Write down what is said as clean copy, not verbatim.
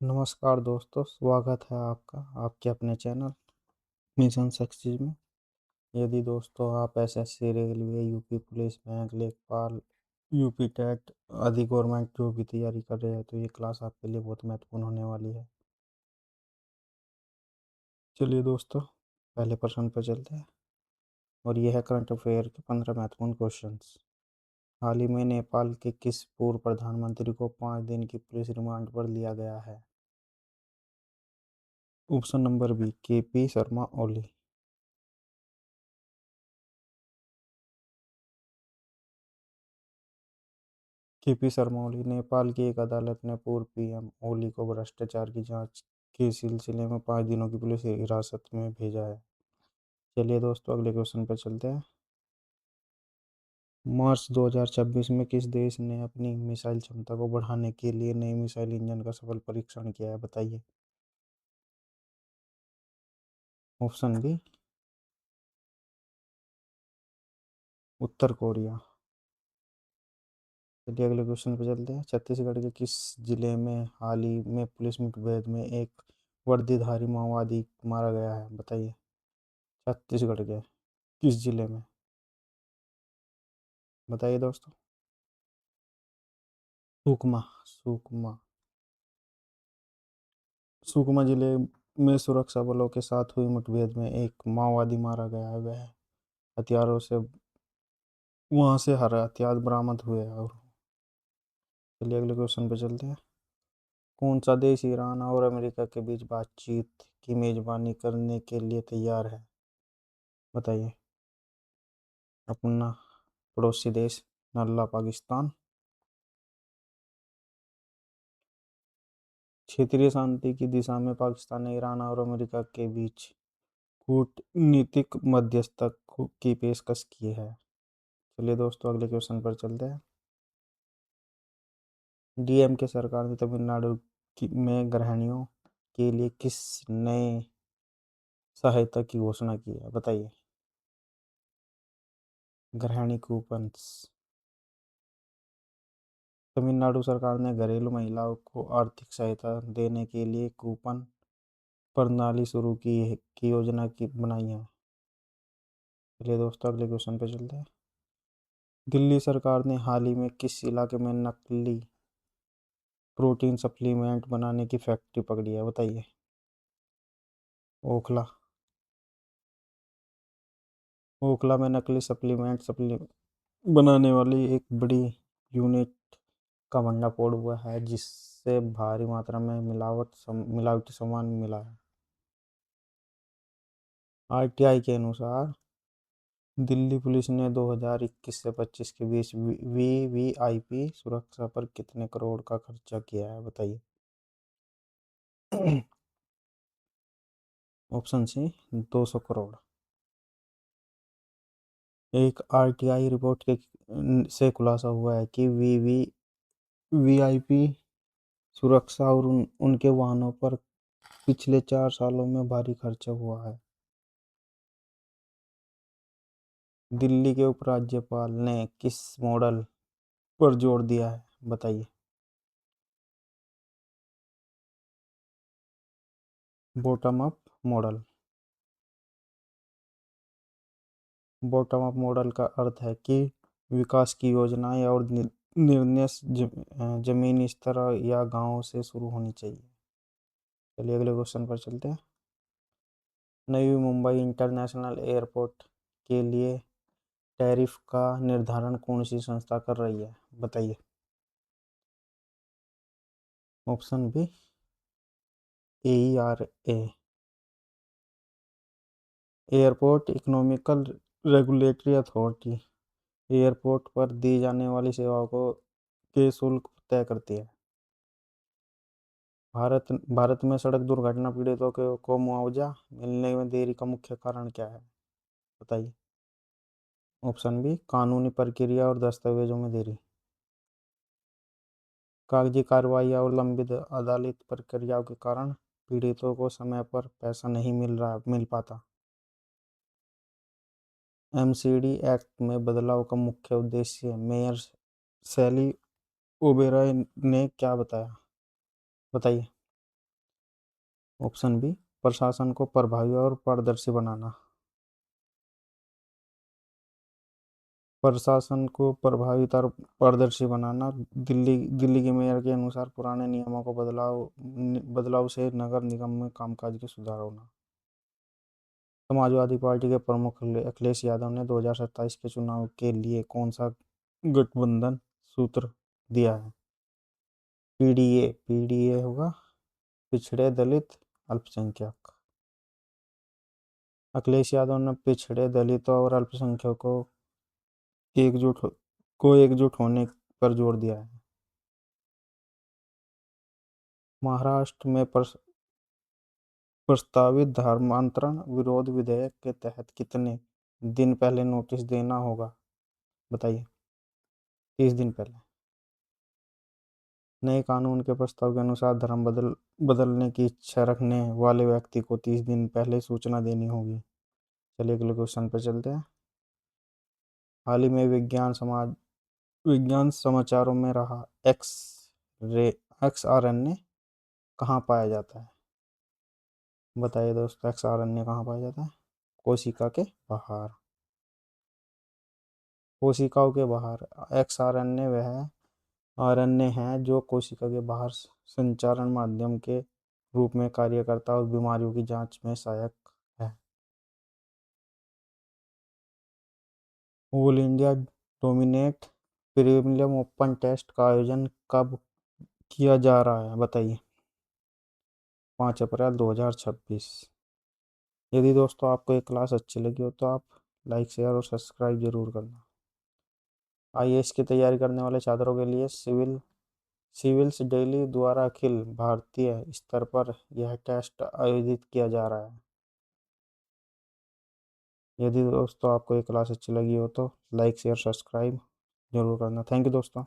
नमस्कार दोस्तों, स्वागत है आपका आपके अपने चैनल मिशन सक्सेस में। यदि दोस्तों आप SSC, railway, UP police, bank, लेखपाल, यूपी टेट आदि गवर्नमेंट जॉब की तैयारी कर रहे हैं तो ये क्लास आपके लिए बहुत महत्वपूर्ण होने वाली है। चलिए दोस्तों, पहले प्रश्न पर चलते हैं और यह है करंट अफेयर के 15 महत्वपूर्ण क्वेश्चंस। हाल ही में नेपाल के किस पूर्व प्रधानमंत्री को 5 दिन की पुलिस रिमांड पर लिया गया है? Option number B, KP Sharma Oli. KP Sharma Oli. Nepal की एक अदालत ने पूर्व पीएम ओली को भ्रष्टाचार की जांच के सिलसिले में 5 दिनों की पुलिस हिरासत में भेजा है। चलिए दोस्तों, अगले क्वेश्चन पर चलते हैं। मार्च 2026 में किस देश ने अपनी मिसाइल क्षमता को बढ़ाने के लिए नए मिसाइल इंजन का सफल परीक्षण किया है? बताइए। ऑप्शन बी, उत्तर कोरिया। चलिए अगले क्वेश्चन पर चलते हैं। छत्तीसगढ़ के किस जिले में हाल ही में पुलिस मुठभेड़ में एक वर्दीधारी माओवादी मारा गया है? बताइए। छत्तीसगढ़ के किस जिले में? बताइए दोस्तों। सुकमा। सुकमा। सुकमा जिले में सुरक्षा बलों के साथ हुई मुठभेड़ में एक माओवादी मारा गया है। वह हथियारों से वहां से हर हथियार बरामद हुए हैं। और चलिए अगले क्वेश्चन पे चलते हैं। कौन सा देश ईरान और अमेरिका के बीच बातचीत की मेजबानी करने के लिए तैयार है? बताइए। अपना पड़ोसी देश नल्ला पाकिस्तान। क्षेत्रीय शांति की दिशा में पाकिस्तान ने ईरान और अमेरिका के बीच कूटनीतिक मध्यस्थता की पेशकश की है। चलिए दोस्तों, अगले क्वेश्चन पर चलते हैं। डीएमके सरकार ने तमिलनाडु में गृहिणियों के लिए किस नए सहायता की घोषणा की है? बताइए। गृहिणी कूपन्स। तमिलनाडु सरकार ने घरेलू महिलाओं को आर्थिक सहायता देने के लिए कूपन प्रणाली शुरू की योजना की बनाई है। चलिए दोस्तों, अगले क्वेश्चन पे चलते हैं। दिल्ली सरकार ने हाल ही में किस इलाके में नकली प्रोटीन सप्लीमेंट बनाने की फैक्ट्री पकड़ी है? बताइए। ओखला। ओखला में नकली सप्लीमेंट बनाने वाली एक बड़ी यूनिट का भंडाफोड़ हुआ है जिससे भारी मात्रा में मिलावटी सामान मिला है। आरटीआई के अनुसार दिल्ली पुलिस ने 2021 से 25 के बीच वीवीआईपी सुरक्षा पर कितने करोड़ का खर्चा किया है? बताइए। Option C, 200 crore. एक आरटीआई रिपोर्ट के से खुलासा हुआ है कि वीवीआईपी सुरक्षा और उनके वाहनों पर पिछले 4 सालों में भारी खर्चा हुआ है। दिल्ली के उपराज्यपाल ने किस मॉडल पर जोर दिया है? बताइए। Bottom up model. Bottom up model का अर्थ है कि विकास की योजनाएं और निर्णय जमीनी स्तर या गांव से शुरू होनी चाहिए। चलिए अगले क्वेश्चन पर चलते हैं। नई मुंबई इंटरनेशनल एयरपोर्ट के लिए टैरिफ का निर्धारण कौन सी संस्था कर रही है? बताइए। Option B, AERA। Airport economical regulatory authority airport पर दी जाने वाली सेवाओं को के शुल्क तय करती है। भारत में सड़क दुर्घटना पीड़ितों को मुआवजा मिलने में देरी का मुख्य कारण क्या है? बताइए। ऑप्शन बी, कानूनी प्रक्रिया और दस्तावेजों में देरी। कागजी कार्रवाई और लंबित अदालत प्रक्रियाओं के कारण पीड़ितों को समय पर पैसा नहीं मिल पाता। एमसीडी एक्ट में बदलाव का मुख्य उद्देश्य मेयर सैली ओबेरॉय ने क्या बताया? बताइए। ऑप्शन बी, प्रशासन को प्रभावी और पारदर्शी बनाना। प्रशासन को प्रभावित और पारदर्शी बनाना। दिल्ली दिल्ली के मेयर के अनुसार पुराने नियमों को बदलाव से नगर निगम में कामकाज के सुधार होना। समाजवादी पार्टी के प्रमुख अखिलेश यादव ने 2027 के चुनाव के लिए कौन सा गठबंधन सूत्र दिया है? पीडीए, पीडीए होगा पिछड़े दलित अल्पसंख्यक। अखिलेश यादव ने पिछड़े दलितों और अल्पसंख्यकों एकजुट हो- को एकजुट होने पर जोर दिया है। महाराष्ट्र में प्रस्तावित धर्मांतरण विरोध विधेयक के तहत कितने दिन पहले नोटिस देना होगा? बताइए। 30 दिन पहले। नए कानून के प्रस्ताव के अनुसार बदलने की इच्छा रखने वाले व्यक्ति को 30 दिन पहले सूचना देनी होगी। चलिए अगले क्वेश्चन पर चलते हैं। हाल ही में विज्ञान समाचारों में रहा रे XRNA कहाँ पाया जाता है? बताइए दोस्तों, XRNA कहाँ पाया जाता है? कोशिका के बाहर। कोशिकाओं के बाहर। XRNA वह आरएनए है जो कोशिका के बाहर संचारण माध्यम के रूप में कार्य करता है और बीमारियों की जांच में सहायक है। All India dominate premium open test का आयोजन कब किया जा रहा है? बताइए। 5 अप्रैल 2026। यदि दोस्तों आपको ये क्लास अच्छी लगी हो तो आप लाइक शेयर और सब्सक्राइब जरूर करना। आईएएस की तैयारी करने वाले छात्रों के लिए सिविल्स डेली द्वारा अखिल भारतीय स्तर पर यह टेस्ट आयोजित किया जा रहा है। यदि दोस्तों आपको ये क्लास अच्छी लगी हो तो लाइक शेयर सब्सक्राइब जरूर करना। थैंक यू दोस्तों।